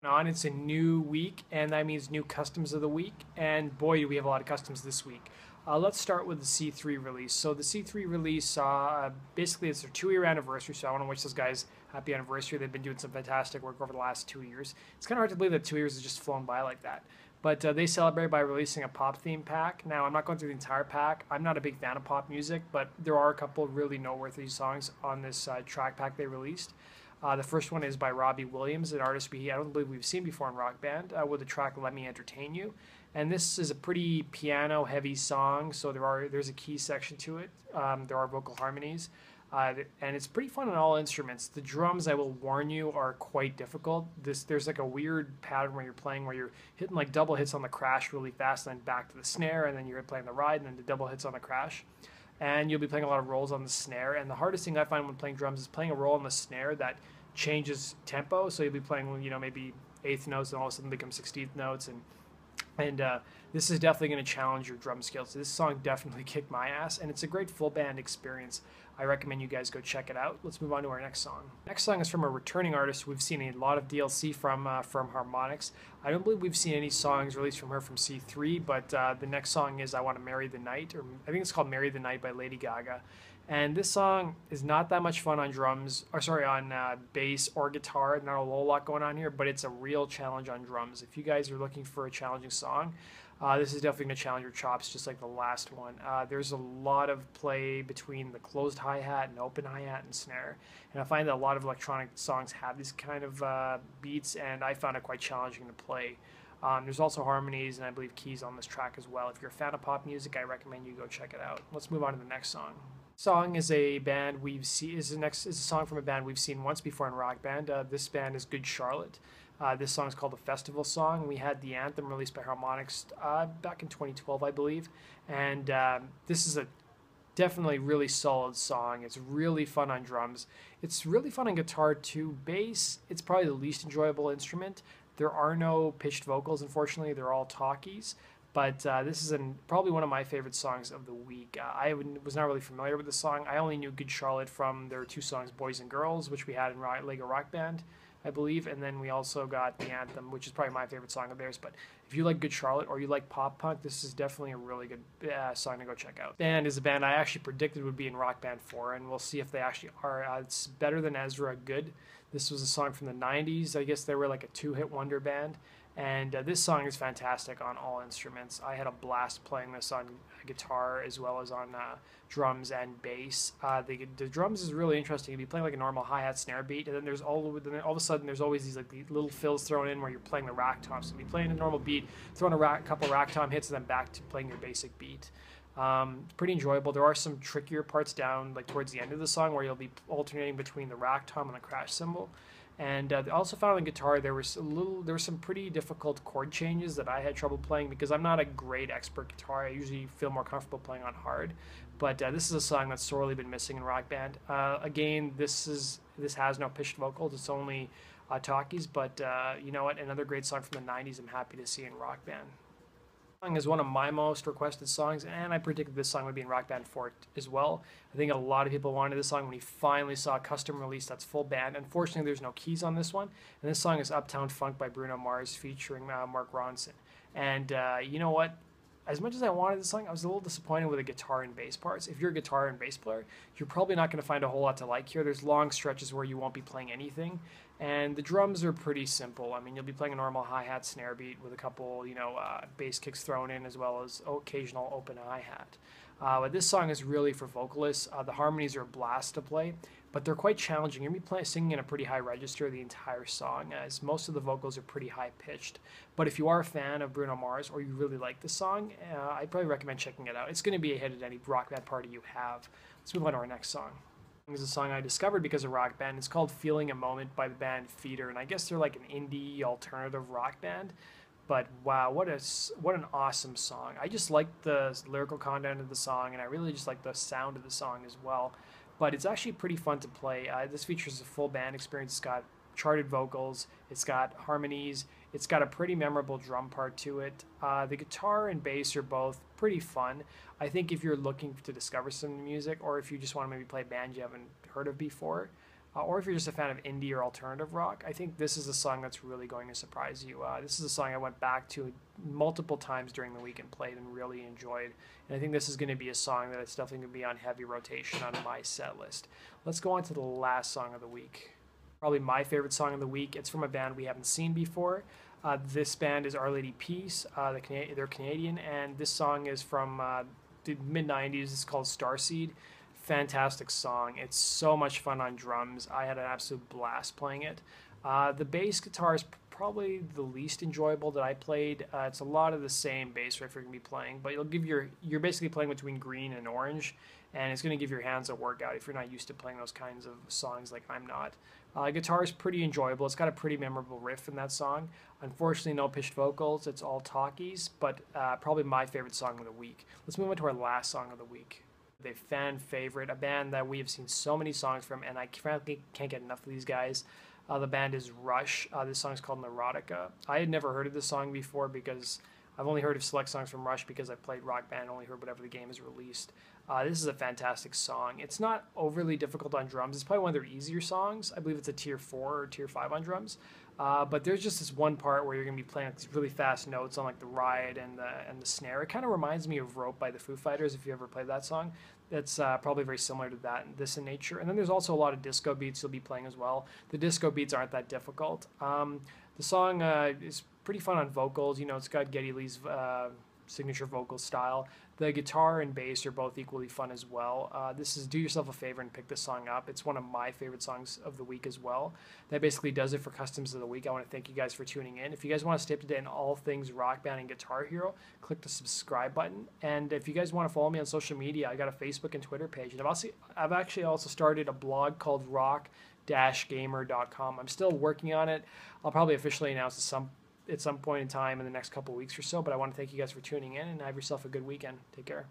On. It's a new week, and that means new customs of the week. And boy, do we have a lot of customs this week. Let's start with the C3 release. So the C3 release, basically, it's their 2-year anniversary. So I want to wish those guys happy anniversary. They've been doing some fantastic work over the last 2 years. It's kind of hard to believe that 2 years has just flown by like that. But they celebrate by releasing a pop theme pack. Now, I'm not going through the entire pack. I'm not a big fan of pop music, but there are a couple really noteworthy songs on this track pack they released. The first one is by Robbie Williams, an artist I don't believe we've seen before in Rock Band, with the track "Let Me Entertain You." And this is a pretty piano-heavy song, so there's a key section to it. There are vocal harmonies, and it's pretty fun on all instruments. The drums, I will warn you, are quite difficult. There's like a weird pattern where you're hitting like double hits on the crash really fast, and then back to the snare, and then you're playing the ride, and then the double hits on the crash. And you'll be playing a lot of rolls on the snare. And the hardest thing I find when playing drums is playing a roll on the snare that changes tempo. So you'll be playing, maybe eighth notes, and all of a sudden become 16th notes, and this is definitely going to challenge your drum skills. So this song definitely kicked my ass, and it's a great full band experience. I recommend you guys go check it out. Let's move on to our next song. Next song is from a returning artist we've seen a lot of DLC from Harmonix. I don't believe we've seen any songs released from her from C3, but the next song is "I Want to Marry the Night," or I think it's called "Marry the Night" by Lady Gaga. And this song is not that much fun on bass or guitar. Not a whole lot going on here, but it's a real challenge on drums. If you guys are looking for a challenging song, this is definitely going to challenge your chops, just like the last one. There's a lot of play between the closed hi-hat and open hi-hat and snare. And I find that a lot of electronic songs have these kind of beats, and I found it quite challenging to play. There's also harmonies and I believe keys on this track as well. If you're a fan of pop music, I recommend you go check it out. Let's move on to the next song. Song is a song from a band we've seen once before in Rock Band. This band is Good Charlotte. This song is called the Festival Song. We had the anthem released by Harmonix back in 2012, I believe, and this is a definitely really solid song. It's really fun on drums. It's really fun on guitar too. Bass, it's probably the least enjoyable instrument. There are no pitched vocals, unfortunately. They're all talkies. But this is probably one of my favorite songs of the week. I was not really familiar with the song. I only knew Good Charlotte from their 2 songs, Boys and Girls, which we had in Lego Rock Band, I believe. And then we also got the anthem, which is probably my favorite song of theirs. But if you like Good Charlotte or you like pop punk, this is definitely a really good song to go check out. Band is a band I actually predicted would be in Rock Band 4, and we'll see if they actually are. It's Better Than Ezra Good. This was a song from the 90s. I guess they were like a 2-hit wonder band. And this song is fantastic on all instruments. I had a blast playing this on guitar as well as on drums and bass. The drums is really interesting. You'll be playing like a normal hi-hat snare beat, and then all of a sudden there's always these little fills thrown in where you're playing the rack tom. So you'll be playing a normal beat, throwing a couple rack tom hits, and then back to playing your basic beat. Pretty enjoyable. There are some trickier parts down like towards the end of the song where you'll be alternating between the rack tom and the crash cymbal. And I also found on guitar there were some pretty difficult chord changes that I had trouble playing because I'm not a great expert guitar. I usually feel more comfortable playing on hard, but this is a song that's sorely been missing in Rock Band. Again, this has no pitched vocals; it's only talkies. But you know what? Another great song from the '90s. I'm happy to see in Rock Band. Song is one of my most requested songs, and I predicted this song would be in Rock Band 4 as well. I think a lot of people wanted this song when we finally saw a custom release that's full band. Unfortunately, there's no keys on this one, and this song is Uptown Funk by Bruno Mars featuring Mark Ronson. And you know what? As much as I wanted this song, I was a little disappointed with the guitar and bass parts. If you're a guitar and bass player, you're probably not going to find a whole lot to like here. There's long stretches where you won't be playing anything, and the drums are pretty simple. I mean, you'll be playing a normal hi-hat snare beat with a couple, bass kicks thrown in as well as occasional open hi-hat. But this song is really for vocalists. The harmonies are a blast to play, but they're quite challenging. You're going to be singing in a pretty high register the entire song, as most of the vocals are pretty high-pitched. But if you are a fan of Bruno Mars or you really like the song, I'd probably recommend checking it out. It's going to be a hit at any Rock Band party you have. Let's move on to our next song. This is a song I discovered because of Rock Band. It's called Feeling a Moment by the band Feeder, and I guess they're like an indie alternative rock band. But wow, what an awesome song. I just like the lyrical content of the song, and I really just like the sound of the song as well. But it's actually pretty fun to play. This features a full band experience. It's got charted vocals, it's got harmonies, it's got a pretty memorable drum part to it. The guitar and bass are both pretty fun. I think if you're looking to discover some music, or if you just want to maybe play a band you haven't heard of before, or if you're just a fan of indie or alternative rock, I think this is a song that's really going to surprise you. This is a song I went back to multiple times during the week and played and really enjoyed. And I think this is going to be a song that it's definitely going to be on heavy rotation on my set list. Let's go on to the last song of the week. Probably my favorite song of the week. It's from a band we haven't seen before. This band is Our Lady Peace. They're Canadian, and this song is from the mid-90s. It's called Starseed. Fantastic song. It's so much fun on drums. I had an absolute blast playing it. The bass guitar is probably the least enjoyable that I played. It's a lot of the same bass riff you're going to be playing, but you're basically playing between green and orange, and it's going to give your hands a workout if you're not used to playing those kinds of songs like I'm not. Guitar is pretty enjoyable. It's got a pretty memorable riff in that song. Unfortunately, no pitched vocals. It's all talkies, but probably my favorite song of the week. Let's move on to our last song of the week. A fan favorite, a band that we have seen so many songs from, and I frankly can't get enough of these guys. The band is Rush. This song is called Neurotica. I had never heard of this song before because I've only heard of select songs from Rush because I played Rock Band and only heard whatever the game is released. This is a fantastic song. It's not overly difficult on drums. It's probably one of their easier songs. I believe it's a tier 4 or tier 5 on drums. But there's just this one part where you're going to be playing like these really fast notes on like the ride and the snare. It kind of reminds me of Rope by the Foo Fighters, if you ever played that song. It's probably very similar to that, this in nature. And then there's also a lot of disco beats you'll be playing as well. The disco beats aren't that difficult. The song is pretty fun on vocals. You know, it's got Geddy Lee's signature vocal style. The guitar and bass are both equally fun as well. This is, do yourself a favor and pick this song up. It's one of my favorite songs of the week as well. That basically does it for Customs of the Week. I want to thank you guys for tuning in. If you guys want to stay up to date on all things Rock Band and Guitar Hero, click the subscribe button. And if you guys want to follow me on social media, I got a Facebook and Twitter page. And I've actually also started a blog called rock-gamer.com. I'm still working on it. I'll probably officially announce at some point in time in the next couple of weeks or so, but I want to thank you guys for tuning in, and have yourself a good weekend. Take care.